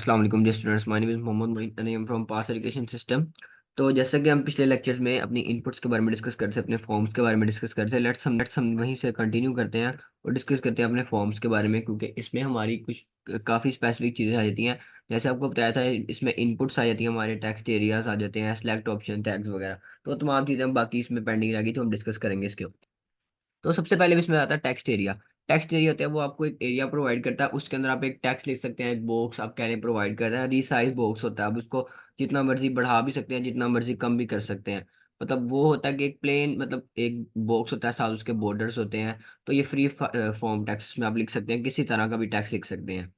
अस्सलाम वालेकुम dear students, my name is Mohammed Moin and I am from pass education system. तो जैसा कि हम पिछले लेक्चर्स में अपनी इनपुट्स के बारे में डिस्कस करते थे, अपने फॉर्म्स के बारे में डिस्कस करते थे, लेट्स हम वहीं से कंटिन्यू करते हैं और डिस्कस करते हैं अपने फॉर्म्स के बारे में, क्योंकि इसमें हमारी कुछ काफ़ी स्पेसिफिक चीज़ें आ जाती हैं। जैसे आपको बताया था, इसमें इनपुट्स आ जाती हैं, हमारे टेक्स्ट एरियाज आ जाते हैं, सेलेक्ट ऑप्शन टैग्स वगैरह। तो तमाम चीज़ें हम बाकी इसमें पेंडिंग रह गई, तो हम डिस्कस करेंगे इसके। तो सबसे पहले इसमें आता है टेक्स्ट एरिया। टेक्स्ट एरिया होता है वो आपको एक एरिया प्रोवाइड करता है, उसके अंदर आप एक टेक्स्ट लिख सकते हैं, एक बॉक्स आप कहने प्रोवाइड करता है। रीसाइज बॉक्स होता है, आप उसको जितना मर्जी बढ़ा भी सकते हैं, जितना मर्जी कम भी कर सकते हैं। मतलब वो होता है कि एक प्लेन, मतलब एक बॉक्स होता है, साथ उसके बॉर्डर्स होते हैं। तो ये फ्री फॉर्म टेक्स्ट में आप लिख सकते हैं, किसी तरह का भी टेक्स्ट लिख सकते हैं।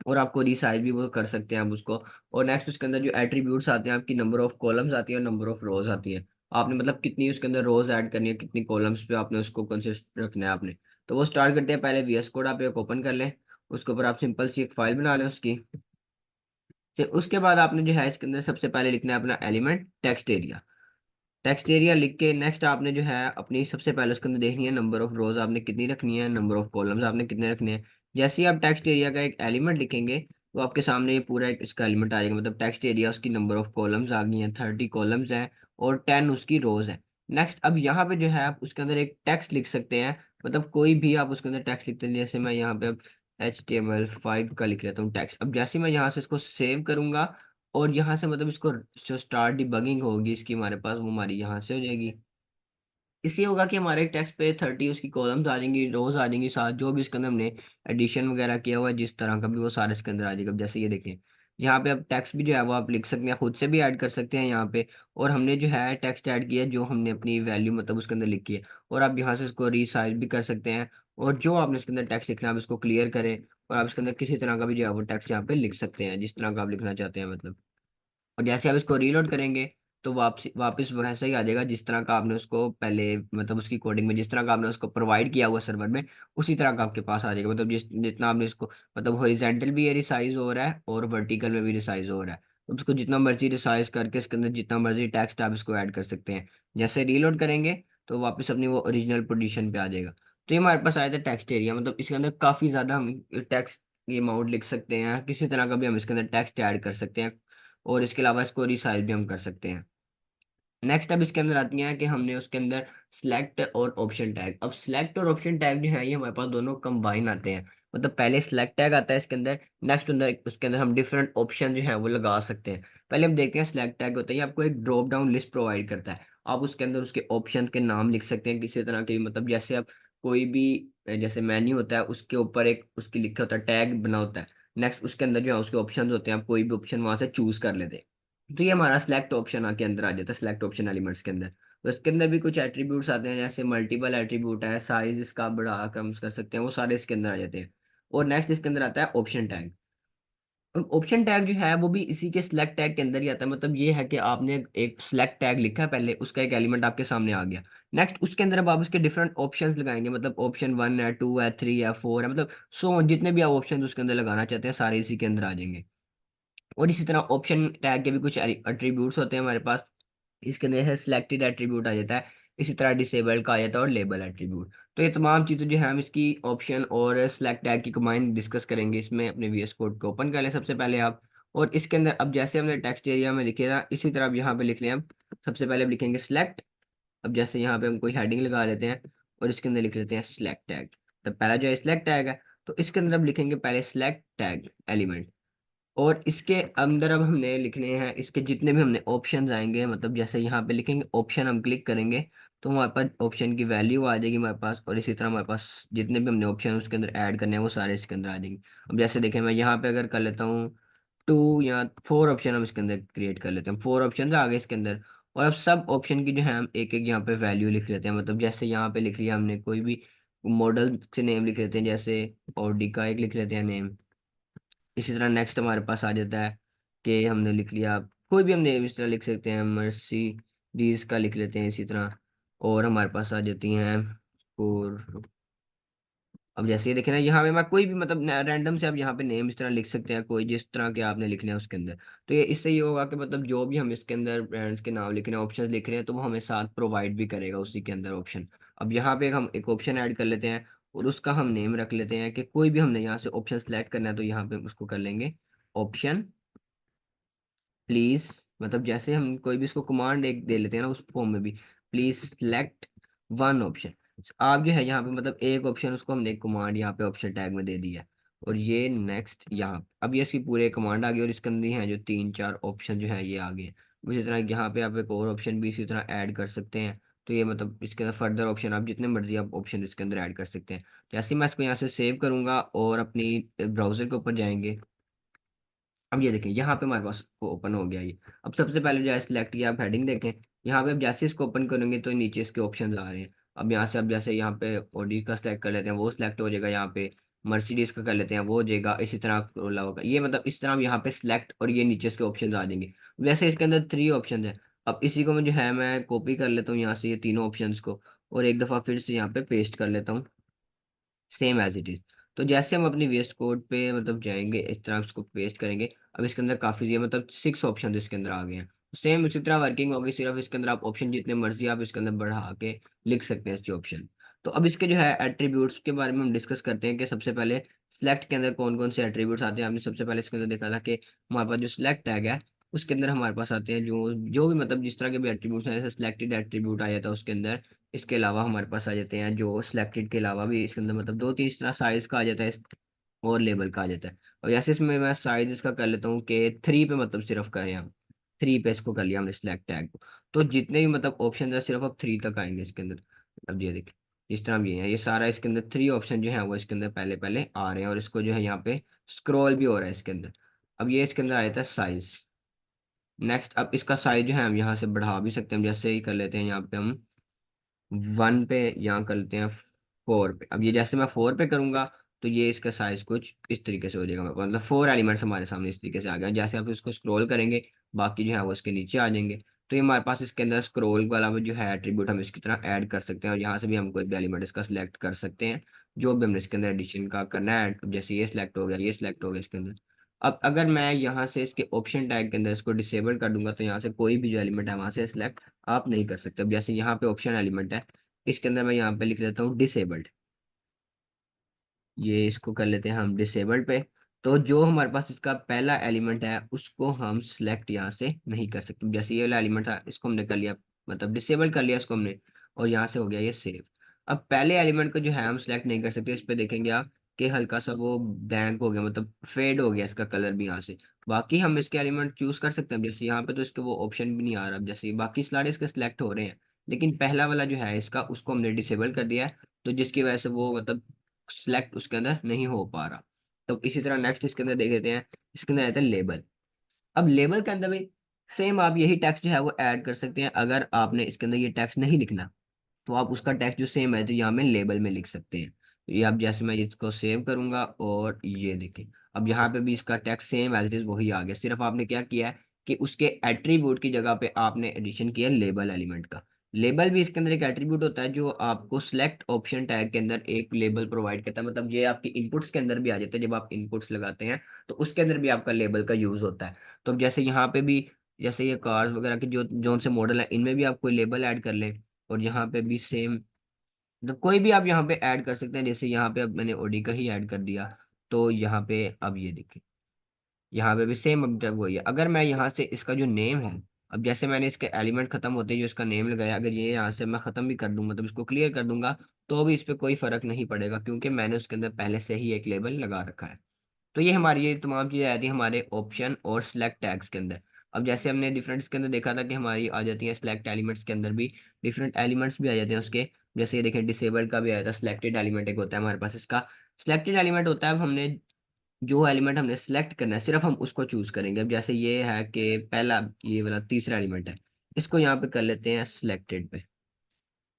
और आपको रिसाइज भी वो कर सकते हैं आप उसको। और नेक्स्ट उसके अंदर जो एट्रीब्यूट्स आते हैं, आपकी नंबर ऑफ कॉलम्स आती है और नंबर ऑफ रोज आती है। आपने मतलब कितनी उसके अंदर रोज ऐड करनी है, कितनी कॉलम्स पे आपने उसको कंसिस्ट रखना है आपने। तो वो स्टार्ट करते हैं, पहले वीएस कोड आप एक ओपन कर लें। उसके ऊपर आप सिंपल सी एक फाइल बना लें उसकी। तो उसके बाद आपने जो है इसके अंदर सबसे पहले लिखना है अपना element text area. Text area लिख के नेक्स्ट आपने जो है अपनी सबसे पहले उसके अंदर देखनी है नंबर ऑफ रोज आपने कितनी रखनी है, नंबर ऑफ कॉलम्स आपने कितने रखने हैं। जैसे ही आप टेक्स्ट एरिया का एक एलिमेंट लिखेंगे, तो आपके सामने ये पूरा एक इसका एलिमेंट आ जाएगा। मतलब टेक्स्ट एरिया, उसकी नंबर ऑफ कॉलम्स आ गई हैं, 30 कॉलम्स हैं और 10 उसकी रोज हैं। नेक्स्ट अब यहाँ पे जो है आप उसके अंदर एक टेक्स्ट लिख सकते हैं। मतलब कोई भी आप उसके अंदर टेक्स्ट लिखते हैं, जैसे मैं यहाँ पे अब HTML5 का लिख लेता हूँ टेक्स्ट। अब जैसे ही मैं यहाँ से इसको सेव करूंगा और यहाँ से मतलब इसको जो स्टार्ट डिबगिंग होगी इसकी हमारे पास, वो हमारी यहाँ से हो जाएगी। इससे होगा कि हमारे टेक्स्ट पे 30 उसकी कॉलम्स आ जाएंगी, रोज आ जाएंगी, साथ जो भी इसके अंदर हमने एडिशन वगैरह किया हुआ है जिस तरह का भी, वो सारे इसके अंदर आ जाएगा। अब जैसे ये देखें, यहाँ पे अब टेक्स्ट भी जो है वो आप लिख सकते हैं, खुद से भी ऐड कर सकते हैं यहाँ पे। और हमने जो है टेक्स्ट ऐड किया है, जो हमने अपनी वैल्यू मतलब उसके अंदर लिखी है। और आप यहाँ से इसको रीसाइज भी कर सकते हैं। और जो आपने इसके अंदर टेक्स्ट लिखना है आप इसको क्लियर करें, और आप इसके अंदर किसी तरह का भी जो है वो टेक्स्ट यहाँ पे लिख सकते हैं, जिस तरह का आप लिखना चाहते हैं मतलब। और जैसे आप इसको रीलोड करेंगे, तो वापस वैसा ही आ जाएगा जिस तरह का आपने उसको पहले, मतलब उसकी कोडिंग में जिस तरह का आपने उसको प्रोवाइड किया हुआ सर्वर में, उसी तरह का आपके पास आ जाएगा। मतलब जितना आपने इसको, मतलब हॉरिजॉन्टल भी ये रिसाइज हो रहा है और वर्टिकल में भी रिसाइज हो रहा है। तो उसको जितना मर्जी रिसाइज करके इसके अंदर जितना मर्जी टेक्स्ट आप इसको ऐड कर सकते हैं। जैसे रीलोड करेंगे तो वापस अपनी वो ओरिजिनल पोजीशन पे आ जाएगा। तो ये हमारे पास आया था टेक्स्ट एरिया। मतलब इसके अंदर काफ़ी ज़्यादा हम टेक्स्ट ये अमाउंट लिख सकते हैं, किसी तरह का भी हम इसके अंदर टेक्स्ट ऐड कर सकते हैं। और इसके अलावा इसको रिसाइज भी हम कर सकते हैं। नेक्स्ट अब इसके अंदर आती हैं कि हमने उसके अंदर सिलेक्ट और ऑप्शन टैग। अब सिलेक्ट और ऑप्शन टैग जो है ये हमारे पास दोनों कंबाइन आते हैं। मतलब पहले सिलेक्ट टैग आता है इसके अंदर, नेक्स्ट अंदर उसके अंदर हम डिफरेंट ऑप्शन जो है वो लगा सकते हैं। पहले हम देखते हैं सिलेक्ट टैग होता है, ये आपको एक ड्रॉप डाउन लिस्ट प्रोवाइड करता है। आप उसके अंदर उसके ऑप्शन के नाम लिख सकते हैं किसी तरह के, मतलब जैसे आप कोई भी जैसे मेन्यू होता है उसके ऊपर एक उसकी लिखा होता है, टैग बना होता है। नेक्स्ट उसके अंदर जो है उसके ऑप्शन होते हैं, आप कोई भी ऑप्शन वहां से चूज कर लेते हैं। तो ये हमारा सिलेक्ट ऑप्शन आके अंदर आ जाता है, सिलेक्ट ऑप्शन एलिमेंट्स के अंदर। तो इसके अंदर भी कुछ एट्रीब्यूट्स आते हैं, जैसे मल्टीपल एट्रीब्यूट है, साइज इसका आप बढ़ा कम कर सकते हैं, वो सारे इसके अंदर आ जाते हैं। और नेक्स्ट इसके अंदर आता है ऑप्शन टैग। ऑप्शन टैग जो है वो भी इसी के सिलेक्ट टैग के अंदर ही आता है। मतलब ये है कि आपने एक सिलेक्ट टैग लिखा है पहले, उसका एक एलिमेंट आपके सामने आ गया। नेक्स्ट उसके अंदर अब आप उसके डिफरेंट ऑप्शंस लगाएंगे, मतलब ऑप्शन 1 है, 2 है, 3 है, 4 है, मतलब सो जितने भी आप ऑप्शन उसके अंदर लगाना चाहते हैं सारे इसी के अंदर आ जाएंगे। और इसी तरह ऑप्शन टैग के भी कुछ एट्रीब्यूट्स होते हैं हमारे पास। इसके अंदर है सिलेक्टेड एट्रीब्यूट आ जाता है, इसी तरह डिसेबल्ड का आ जाता है और लेबल एट्रीब्यूट। तो ये तमाम चीज़ें जो है हम इसकी ऑप्शन और सिलेक्ट टैग की कमांड डिस्कस करेंगे इसमें। अपने वीएस कोड को ओपन कर लें सबसे पहले आप। और इसके अंदर अब जैसे हमने टेक्स्ट एरिया में लिखे था, इसी तरह अब यहाँ पे लिख लें हम। सबसे पहले अब लिखेंगे सिलेक्ट। अब जैसे यहाँ पे हम कोई हेडिंग लगा लेते हैं और इसके अंदर लिख लेते हैं सिलेक्ट टैग। तो पहला जो है सिलेक्ट टैग है, तो इसके अंदर अब लिखेंगे पहले सिलेक्ट टैग एलिमेंट। और इसके अंदर अब हमने लिखने हैं इसके जितने भी हमने ऑप्शंस आएंगे, मतलब जैसे यहाँ पे लिखेंगे ऑप्शन, हम क्लिक करेंगे तो हमारे पास ऑप्शन की वैल्यू आ जाएगी हमारे पास। और इसी तरह हमारे पास जितने भी हमने ऑप्शन उसके अंदर ऐड करने हैं वो सारे इसके अंदर आ जाएंगे। अब जैसे देखें, मैं यहाँ पे अगर कर लेता हूँ 2 या 4 ऑप्शन हम इसके अंदर क्रिएट कर लेते हैं, 4 ऑप्शन आ गए इसके अंदर। और अब सब ऑप्शन की जो है हम एक एक यहाँ पे वैल्यू लिख लेते हैं। मतलब जैसे यहाँ पे लिख लिया हमने कोई भी मॉडल से नेम लिख लेते हैं, जैसे ऑडी का एक लिख लेते हैं नेम। इसी तरह नेक्स्ट हमारे पास आ जाता है कि हमने लिख लिया कोई भी, हमने इस तरह लिख सकते हैं, मर्सिडीज का लिख लेते हैं इसी तरह। और हमारे पास आ जाती हैं। और अब जैसे ये देखें ना, यहाँ पे मैं कोई भी मतलब रैंडम से आप यहाँ पे नेम इस तरह लिख सकते हैं, कोई जिस तरह के आपने लिखने हैं उसके अंदर। तो ये इससे ये होगा कि मतलब जो भी हम इसके अंदर ब्रांड्स के नाम लिख रहे हैं, ऑप्शन लिख रहे हैं, तो वो हमें साथ प्रोवाइड भी करेगा उसी के अंदर ऑप्शन। अब यहाँ पे हम एक ऑप्शन ऐड कर लेते हैं और उसका हम नेम रख लेते हैं कि कोई भी हमने यहाँ से ऑप्शन सेलेक्ट करना है तो यहाँ पे उसको कर लेंगे ऑप्शन प्लीज, मतलब जैसे हम कोई भी इसको कमांड एक दे लेते हैं ना, उस फॉर्म में भी प्लीज सिलेक्ट वन ऑप्शन। आप जो है यहाँ पे मतलब एक ऑप्शन उसको हमने एक कमांड यहाँ पे ऑप्शन टैग में दे दिया। और ये नेक्स्ट यहाँ अब ये इसकी पूरे कमांड आ गई और इसके अंदर हैं जो तीन चार ऑप्शन जो है ये आ गए। इसी तरह यहाँ पे आप एक और ऑप्शन भी इसी तरह ऐड कर सकते हैं। तो ये मतलब इसके अंदर फर्दर ऑप्शन आप जितने मर्जी आप ऑप्शन इसके अंदर ऐड कर सकते हैं। जैसे मैं इसको यहाँ से सेव करूंगा और अपनी ब्राउजर के ऊपर जाएंगे। अब ये देखें यहाँ पे हमारे पास ओपन हो गया ये। अब सबसे पहले जो है सिलेक्ट किया, आप हेडिंग देखें। यहाँ पे अब जैसे इसको ओपन करेंगे तो नीचे इसके ऑप्शन आ रहे हैं। अब यहाँ से अब जैसे यहाँ पे ऑडी का सिलेक्ट कर लेते हैं, वो सिलेक्ट हो जाएगा। यहाँ पे मर्सिडीज का कर लेते हैं, वो हो जाएगा। इसी तरह Corolla होगा। ये मतलब इस तरह हम यहाँ पे सिलेक्ट और ये नीचे इसके ऑप्शन आ जाएंगे। वैसे इसके अंदर थ्री ऑप्शन है। अब इसी को मैं जो है मैं कॉपी कर लेता हूँ यहाँ से ये तीनों ऑप्शन को, और एक दफ़ा फिर से यहाँ पे पेस्ट कर लेता हूँ सेम एज इट इज। तो जैसे हम अपनी वेस्ट कोड पे मतलब जाएंगे, इस तरह उसको पेस्ट करेंगे। अब इसके अंदर काफी ये मतलब सिक्स ऑप्शन इसके अंदर आ गए हैं। सेम उसी तरह वर्किंग होगी, सिर्फ इसके अंदर आप ऑप्शन जितने मर्जी आप इसके अंदर बढ़ा के लिख सकते हैं इसके ऑप्शन। तो अब इसके जो है एट्रीब्यूट्स के बारे में हम डिस्कस करते हैं कि सबसे पहले सिलेक्ट के अंदर कौन कौन से एट्रीब्यूट्स आते हैं। आपने सबसे पहले इसके अंदर देखा था कि हमारे पास जो सिलेक्ट टैग है उसके अंदर हमारे पास आते हैं जो जो भी मतलब जिस तरह के भी एट्रीब्यूट्स हैं, जैसे सिलेक्टेड एट्रीब्यूट आ जाता है उसके अंदर। इसके अलावा हमारे पास आ जाते हैं जो सिलेक्टेड के अलावा भी इसके अंदर मतलब दो तीन इस तरह साइज का आ जाता है और लेबल का आ जाता है। और जैसे इसमें मैं साइज इसका कर लेता हूँ कि थ्री पे मतलब सिर्फ करें हम, थ्री पे इसको कर लिया हमने सिलेक्ट टैग को। तो जितने भी मतलब ऑप्शन है सिर्फ अब थ्री तक आएंगे इसके अंदर। अब ये देखिए इस तरह भी है, ये सारा इसके अंदर थ्री ऑप्शन जो है वो इसके अंदर पहले पहले आ रहे हैं। और इसको जो है यहाँ पे स्क्रॉल भी हो रहा है इसके अंदर। अब ये इसके अंदर आ जाता है साइज। नेक्स्ट अब इसका साइज जो है हम यहाँ से बढ़ा भी सकते हैं। हम जैसे ही कर लेते हैं यहाँ पे हम वन पे, यहाँ कर लेते हैं फोर पे। अब ये जैसे मैं फोर पे करूंगा तो ये इसका साइज कुछ इस तरीके से हो जाएगा। मतलब फोर एलिमेंट्स हमारे सामने इस तरीके से आ गए। जैसे आप इसको स्क्रॉल करेंगे बाकी जो है वो इसके नीचे आ जाएंगे। तो ये हमारे पास इसके अंदर स्क्रॉल वाला भी जो है एट्रीब्यूट हम इसकी तरह ऐड कर सकते हैं। और यहाँ से भी हम कोई भी एलिमेंट इसका सिलेक्ट कर सकते हैं जो भी हमने इसके अंदर एडिशन का करना है। अब जैसे ये सिलेक्ट हो गया, ये सिलेक्ट हो गया इसके अंदर। अब अगर मैं यहाँ से इसके ऑप्शन टैग के अंदर इसको डिसेबल कर दूंगा तो यहाँ से कोई भी जो एलिमेंट है वहां से सिलेक्ट आप नहीं कर सकते। अब जैसे यहाँ पे ऑप्शन एलिमेंट है, इसके अंदर मैं यहाँ पे लिख देता हूँ डिसेबल्ड। ये इसको कर लेते हैं हम डिसेबल्ड पे। तो जो हमारे पास इसका पहला एलिमेंट है उसको हम सिलेक्ट यहाँ से नहीं कर सकते। जैसे ये वाला एलिमेंट था इसको हमने कर लिया, मतलब डिसेबल कर लिया इसको हमने, और यहाँ से हो गया ये सेव। अब पहले एलिमेंट को जो है हम सिलेक्ट नहीं कर सकते। इस पे देखेंगे आप कि हल्का सा वो ब्लैंक हो गया, मतलब फेड हो गया इसका कलर भी यहाँ से। बाकी हम इसके एलिमेंट चूज कर सकते हैं। जैसे यहाँ पे तो इसके वो ऑप्शन भी नहीं आ रहा। अब जैसे बाकी स्लाइड इसके सिलेक्ट हो रहे हैं, लेकिन पहला वाला जो है इसका उसको हमने डिसेबल कर दिया है। तो जिसकी वजह से वो मतलब सिलेक्ट उसके अंदर नहीं हो पा रहा। तो इसी तरह नेक्स्ट इसके अंदर देख लेते हैं। इसके अंदर आता है लेबल। अब लेबल के अंदर भी सेम आप यही टेक्स्ट जो है वो ऐड कर सकते हैं। अगर आपने इसके अंदर ये टेक्स्ट नहीं लिखना तो आप उसका टेक्स्ट जो सेम है तो यहाँ में लेबल में लिख सकते हैं। तो ये अब जैसे मैं इसको सेव करूंगा और ये देखें अब यहाँ पे भी इसका text same as it is वही आ गया। सिर्फ आपने क्या किया है कि उसके एट्रीब्यूट की जगह पे आपने एडिशन किया लेबल एलिमेंट का। लेबल भी इसके अंदर एक एट्रीब्यूट होता है जो आपको सिलेक्ट ऑप्शन टैग के अंदर एक लेबल प्रोवाइड करता है। मतलब ये आपकी इनपुट्स के अंदर भी आ जाता है। जब आप इनपुट्स लगाते हैं तो उसके अंदर भी आपका लेबल का यूज होता है। तो अब जैसे यहाँ पे भी जैसे ये कार्स वगैरह के जो जोन से मॉडल है इनमें भी आप कोई लेबल ऐड कर लें। और यहाँ पे भी सेम, तो कोई भी आप यहाँ पे ऐड कर सकते हैं। जैसे यहाँ पे अब मैंने ओडी का ही ऐड कर दिया। तो यहाँ पे अब ये देखिए यहाँ पे भी सेम अब जब वही है। अगर मैं यहाँ से इसका जो नेम है, अब जैसे मैंने इसके एलिमेंट खत्म होते ही जो इसका नेम लगाया, अगर ये यहाँ से मैं खत्म भी कर दूँ मतलब इसको क्लियर कर दूंगा तो भी इस पर कोई फर्क नहीं पड़ेगा क्योंकि मैंने उसके अंदर पहले से ही एक लेबल लगा रखा है। तो ये हमारी ये तमाम चीज़ें आती हैं हमारे ऑप्शन और सिलेक्ट टैग्स के अंदर। अब जैसे हमने डिफरेंट के अंदर देखा था कि हमारी आ जाती है सिलेक्ट एलिमेंट्स के अंदर भी डिफरेंट एलिमेंट्स भी आ जाते हैं उसके। जैसे ये देखें डिसेबल्ड का भी आया था, सिलेक्टेड एलिमेंट एक होता है हमारे पास इसका। सिलेक्टेड एलिमेंट होता है अब हमने जो एलिमेंट हमने सेलेक्ट करना है सिर्फ हम उसको चूज करेंगे। अब जैसे ये है कि पहला ये वाला तीसरा एलिमेंट है, इसको यहाँ पे कर लेते हैं सिलेक्टेड पे,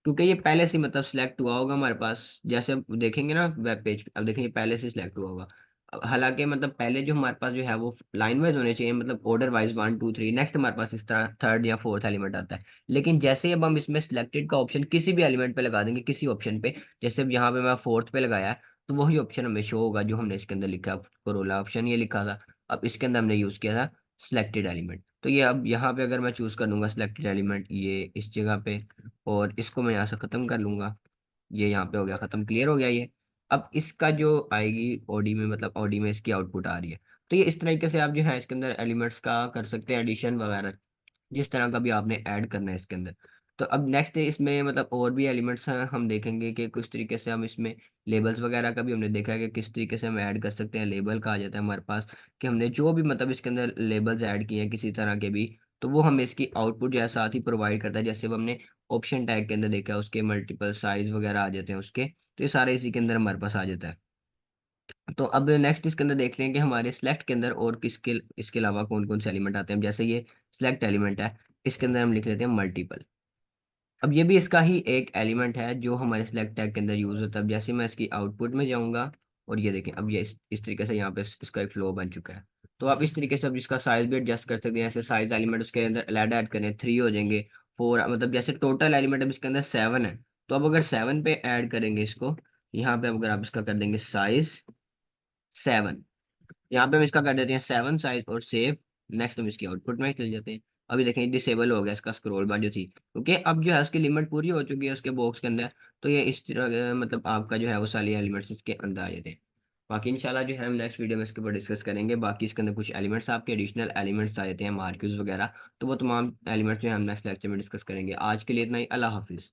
क्योंकि ये पहले से मतलब सिलेक्ट हुआ होगा हमारे पास। जैसे अब देखेंगे ना वेब पेज पे, अब देखेंगे पहले से सिलेक्ट हुआ होगा। अब हालांकि मतलब पहले जो हमारे पास जो है वो लाइन वाइज होने चाहिए, मतलब order wise one two three, next हमारे पास इस तरह थर्ड या फोर्थ एलिमेंट आता है। लेकिन जैसे ही अब हम इसमें सिलेक्टेड का ऑप्शन किसी भी एलिमेंट पे लगा देंगे किसी ऑप्शन पे, जैसे अब यहाँ पे मैं फोर्थ पे लगाया है तो वही ऑप्शन हमें शो होगा जो हमने इसके अंदर लिखा। कोरोला ऑप्शन ये लिखा था, अब इसके अंदर हमने यूज किया था सिलेक्टेड एलिमेंट। तो ये अब यहाँ पे अगर मैं चूज कर लूंगा सिलेक्टेड एलिमेंट ये इस जगह पे, और इसको मैं यहाँ से ख़त्म कर लूँगा। ये यहाँ पे हो गया ख़त्म, क्लियर हो गया ये। अब इसका जो आएगी ओडी में, मतलब ओडी में इसकी आउटपुट आ रही है। तो ये इस तरीके से आप जो है इसके अंदर एलिमेंट्स का कर सकते हैं एडिशन वगैरह, जिस तरह का भी आपने ऐड करना है इसके अंदर। तो अब नेक्स्ट है इसमें मतलब और भी एलिमेंट्स हैं, हम देखेंगे कि कुछ तरीके से हम इसमें लेबल्स वगैरह का भी हमने देखा है कि किस तरीके से हम ऐड कर सकते हैं। लेबल का आ जाता है हमारे पास कि हमने जो भी मतलब इसके अंदर लेबल्स ऐड किए हैं किसी तरह के भी, तो वो हमें इसकी आउटपुट जो है साथ ही प्रोवाइड करता है। जैसे अब हमने ऑप्शन टैग के अंदर देखा है, उसके मल्टीपल साइज वगैरह आ जाते हैं उसके, तो ये सारे इसी के अंदर हमारे पास आ जाता है। तो अब नेक्स्ट इसके अंदर देख लें कि हमारे सिलेक्ट के अंदर और किसके इसके अलावा कौन कौन से एलिमेंट आते हैं। जैसे ये सिलेक्ट एलिमेंट है, इसके अंदर हम लिख लेते हैं मल्टीपल। अब ये भी इसका ही एक एलिमेंट है जो हमारे सिलेक्ट टैग के अंदर यूज होता है। अब जैसे मैं इसकी आउटपुट में जाऊंगा और ये देखें, अब ये इस तरीके से यहाँ पे इसका एक फ्लो बन चुका है। तो आप इस तरीके से अब इसका साइज भी एडजस्ट कर सकते हैं। ऐसे साइज एलिमेंट उसके अंदर ऐड करें, 3 हो जाएंगे, 4, मतलब जैसे टोटल एलिमेंट अब इसके अंदर 7 है, तो अब अगर 7 पे ऐड करेंगे इसको, यहाँ पे अगर आप इसका कर देंगे साइज 7, यहाँ पे हम इसका कर देते हैं 7 साइज और सेव। नेक्स्ट हम इसकी आउटपुट में चले जाते हैं। अभी देखें डिसेबल हो गया इसका स्क्रॉल बार जो थी, क्योंकि अब जो है उसकी लिमिट पूरी हो चुकी है उसके बॉक्स के अंदर। तो ये इस तरह मतलब आपका जो है वो सारे एलिमेंट्स इसके अंदर आ जाते हैं। बाकी इंशाल्लाह जो है हम नेक्स्ट वीडियो में इसके ऊपर डिस्कस करेंगे। बाकी इसके अंदर कुछ एलिमेंट्स आपके एडिशनल एलिमेंट्स आ जाते हैं, मार्क्यूज वगैरह, तो वो तमाम एलिमेंट्स जो है हम नेक्स्ट लेक्चर में डिस्कस करेंगे। आज के लिए इतना ही, अल्लाह हाफिज़।